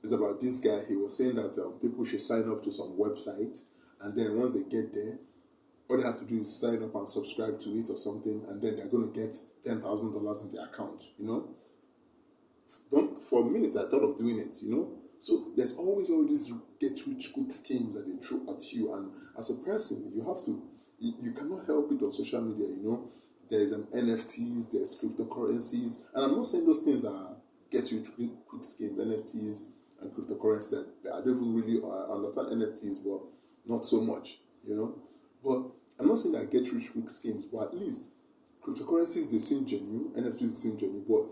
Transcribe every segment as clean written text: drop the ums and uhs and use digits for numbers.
It's about this guy. He was saying that people should sign up to some website, and then once they get there, all they have to do is sign up and subscribe to it or something, and then they're going to get $10,000 in their account. Don't for a minute I thought of doing it. So there's always all these get rich quick schemes that they throw at you, and as a person, you have to. You cannot help it on social media. There is NFTs, there's cryptocurrencies, and I'm not saying those things are get rich quick schemes, NFTs and cryptocurrencies. I don't even really understand NFTs, but not so much. But I'm not saying that get rich quick schemes, but at least cryptocurrencies they seem genuine, NFTs seem genuine. But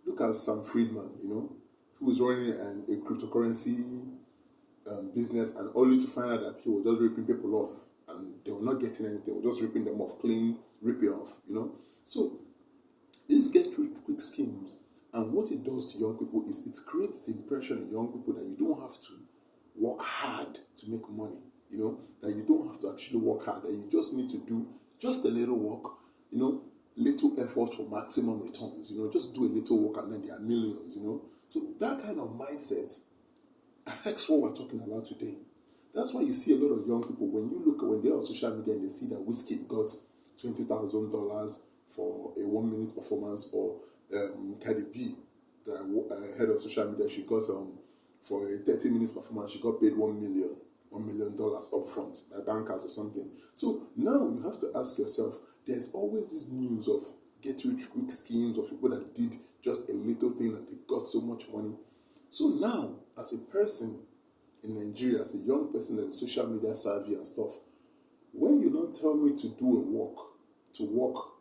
look at Sam Friedman, who was running a cryptocurrency business, and only to find out that he was just ripping people off, and they were not getting anything. They were just ripping them off, clean ripping off. So these get rich quick schemes, and what it does to young people is it creates the impression in young people that you don't have to work hard to make money. That you don't have to actually work hard, that you just need to do just a little work, little effort for maximum returns, just do a little work and then there are millions. So that kind of mindset affects what we're talking about today. That's why you see a lot of young people, when they're on social media and they see that Whiskey got $20,000 for a 1 minute performance, or Cardi B, the head of social media, she got for a 30 minutes performance, she got paid $1 million up front by bankers or something. So now you have to ask yourself, there's always this news of get rich quick schemes of people that did just a little thing and they got so much money. So now, as a person in Nigeria, as a young person that's social media savvy and stuff, when you don't tell me to do to work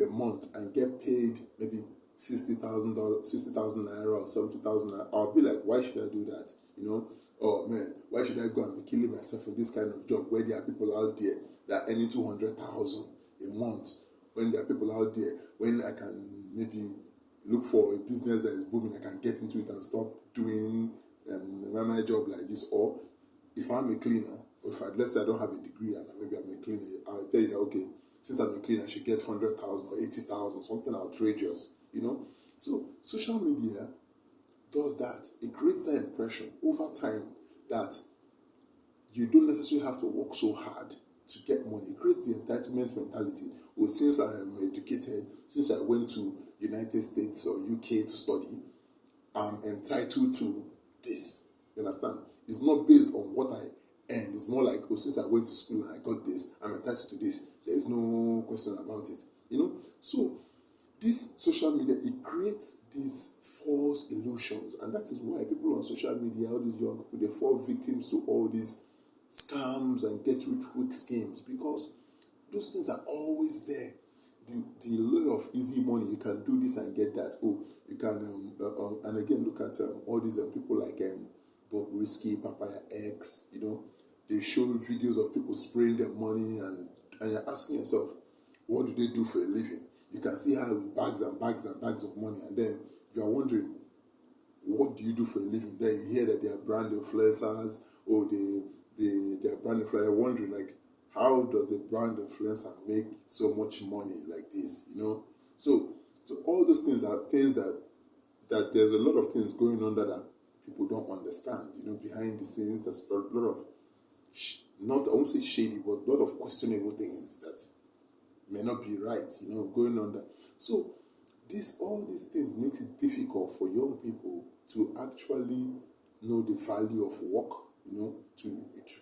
a month and get paid maybe $60,000 naira or 70,000 naira, I'll be like, why should I do that? Oh man, why should I go and be killing myself in this kind of job where there are people out there that are earning 200,000 a month? When there are people out there, when I can maybe look for a business that is booming, I can get into it and stop doing my job like this. Or if I'm a cleaner, or let's say I don't have a degree and maybe I'm a cleaner, I'll tell you that, okay, since I'm a cleaner, I should get 100,000 or 80,000, something outrageous. So social media does that. It creates that impression over time that you don't necessarily have to work so hard to get money. It creates the entitlement mentality. Well, since I am educated, since I went to United States or UK to study, I'm entitled to this. You understand? It's not based on what I earn. It's more like, since I went to school and I got this, I'm entitled to this. There's no question about it. So this social media, it creates these false illusions, and that is why people on social media, all these young people, they fall victims to all these scams and get rich quick schemes, because those things are always there. The lure of easy money, you can do this and get that. Oh, you can, and again, look at all these people like Bob Risky, Papaya X, they show videos of people spraying their money, and you're asking yourself, what do they do for a living? You can see how with bags and bags and bags of money, and then you are wondering, what do you do for a living? Then you hear that they are brand influencers, or they are brand influencers. You're wondering, like, how does a brand influencer make so much money like this? So all those things are things that there's a lot of things going on that people don't understand. Behind the scenes, there's a lot of not, I won't say shady, but a lot of questionable things that may not be right, going on there. So all these things makes it difficult for young people to actually know the value of work, to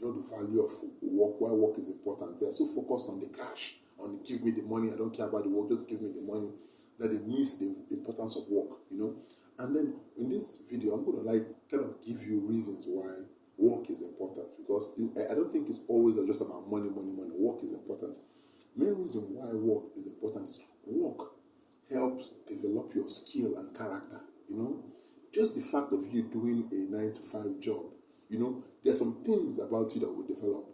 know the value of work, why work is important. They're so focused on the cash, on give me the money, I don't care about the work, just give me the money, that they miss the importance of work, And then in this video, I'm going to kind of give you reasons why work is important, because I don't think it's always just about money. Work is important. Main reason why work is important is work helps develop your skill and character. Just the fact of you doing a 9 to 5 job, there's some things about you that will develop.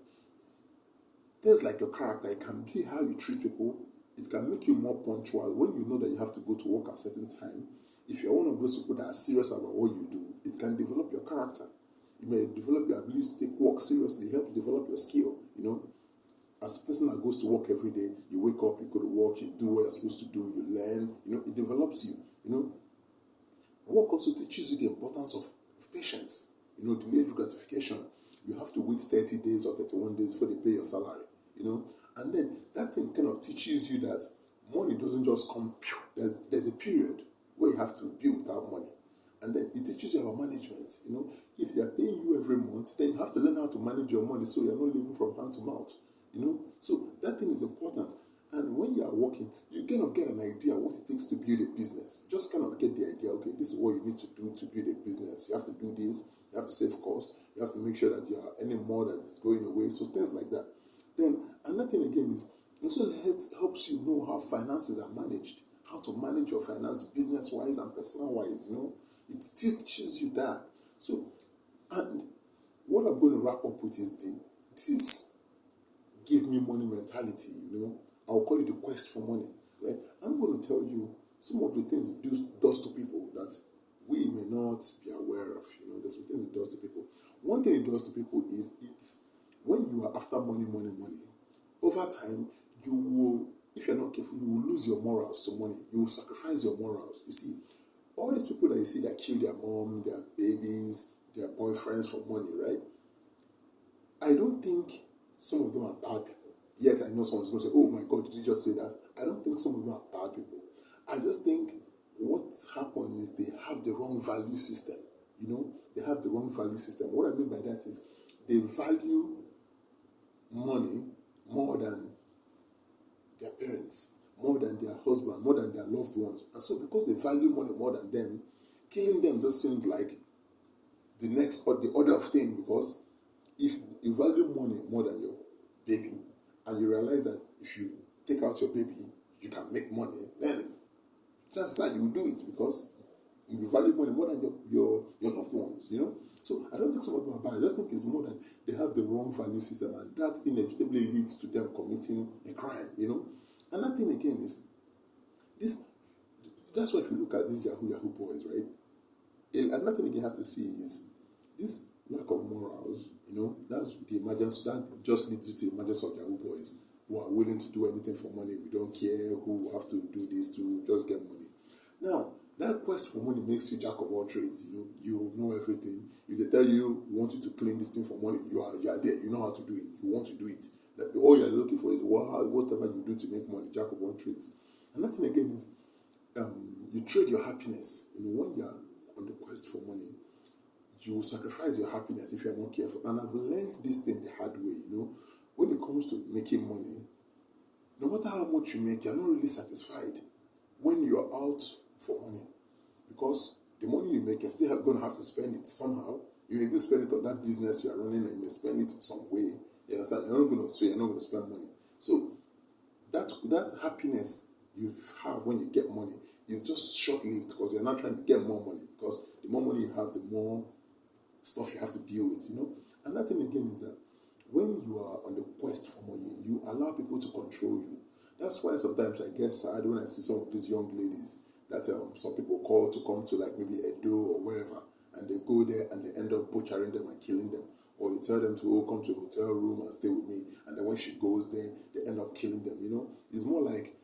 Things like your character. It can be how you treat people. It can make you more punctual when you know that you have to go to work at a certain time. If you're one of those people that are serious about what you do, it can develop your character. You may develop your ability to take work seriously. It helps develop your skill. As a person that goes to work every day, you wake up, you go to work, you do what you're supposed to do, you learn, it develops you, Work also teaches you the importance of patience. Delayed gratification. You have to wait 30 days or 31 days before they pay your salary, And then that thing kind of teaches you that money doesn't just come. There's a period where you have to be without money. And then it teaches you about management. If they are paying you every month, then you have to learn how to manage your money so you're not living from hand to mouth. So that thing is important. And when you are working, you kind of get an idea what it takes to build a business. Just kind of get the idea, okay, this is what you need to do to build a business. You have to do this, you have to save costs, you have to make sure that you are earning more that is going away. So things like that. Then another thing again is it also helps you know how finances are managed, how to manage your finance business wise and personal wise, It teaches you that. So, and what I'm going to wrap up with is this give me money mentality. I'll call it the quest for money, right? I'm going to tell you some of the things it does to people that we may not be aware of. There's some things it does to people. One thing it does to people is when you are after money, money, money, over time, you will, if you're not careful, you will lose your morals to money. You will sacrifice your morals. You see, all these people that you see that kill their mom, their babies, their boyfriends for money, right? I don't think some of them are bad people. Yes, I know someone's going to say, oh my God, did you just say that? I don't think some of them are bad people. I just think what's happened is they have the wrong value system. They have the wrong value system. What I mean by that is they value money more than their parents, more than their husband, more than their loved ones. And so because they value money more than them, killing them just seems like the next or the order of thing, because if you value money more than your baby and you realize that if you take out your baby, you can make money, then that's how you will do it, because you value money more than your loved ones. So I don't think some of them are bad. I just think it's more that they have the wrong value system, and that inevitably leads to them committing a crime. Another thing again is this. That's why if you look at these Yahoo boys, right? Another thing you have to see is this lack of morals. That's the emergence that just leads to the emergence of Yahoo boys who are willing to do anything for money. We don't care, who have to do this to just get money. Now, that quest for money makes you jack of all trades. You know everything. If they tell you want you to clean this thing for money, you are there. You know how to do it. You want to do it. That all you are looking for is whatever you do to make money, jack of all trades. And that thing again is you trade your happiness. When you are on the quest for money, you will sacrifice your happiness if you are not careful. And I've learned this thing the hard way. When it comes to making money, no matter how much you make, you're not really satisfied when you're out for money, because the money you make, you're still going to have to spend it somehow. You may spend it on that business you are running, and you may spend it some way. You understand? You're not going to spend money. So that happiness you have when you get money is just short-lived, because you're not trying to get more money, because the more money you have, the more stuff you have to deal with. Another thing again is that when you are on the quest for money, you allow people to control you. That's why sometimes I get sad when I see some of these young ladies that some people call to come to, like maybe Edo or wherever, and they go there and they end up butchering them and killing them. Or they tell them to come to a hotel room and stay with me, and then when she goes there, they end up killing them. It's more like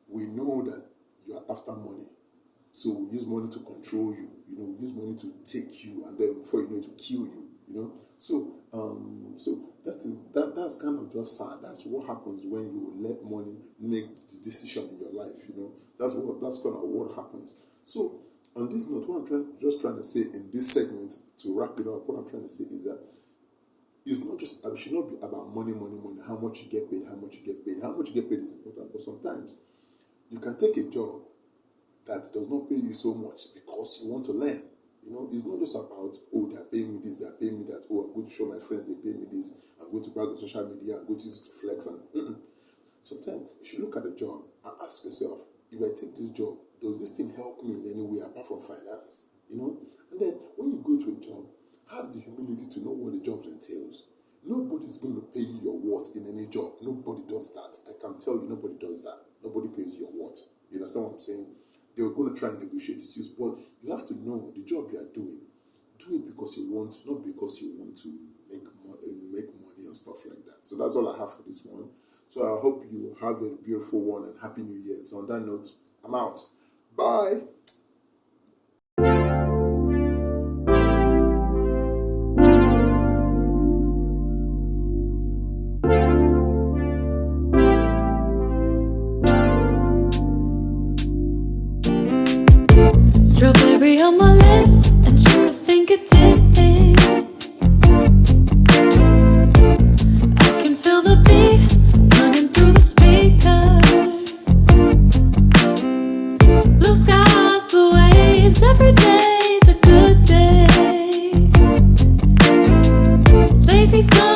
we know that you are after money, so we use money to control you. We use money to take you, and then before you know it, to kill you. So that's kind of just sad. That's what happens when you let money make the decision in your life. That's kind of what happens. So on this note, what I'm trying to say in this segment, to wrap it up, what I'm trying to say is that it's not just, it should not be about money, money, money. How much you get paid, how much you get paid. How much you get paid is important, but sometimes you can take a job that does not pay you so much because you want to learn. It's not just about, oh, they're paying me this, they're paying me that, oh, I'm going to show my friends they pay me this, I'm going to brag on social media, I'm going to use it to flex. And sometimes you should look at the job and ask yourself, if I take this job, does this thing help me in any way apart from finance? And then when you go to a job, have the humility to know what the job entails. Nobody's going to pay you your worth in any job. Nobody does that. I can tell you, nobody does that. Nobody pays you your worth. You understand what I'm saying? They were going to try and negotiate it, but you have to know the job you are doing. Do it because you want, not because you want to make money or stuff like that. So that's all I have for this one. So I hope you have a beautiful one and Happy New Year. So on that note, I'm out. Bye. crazy, so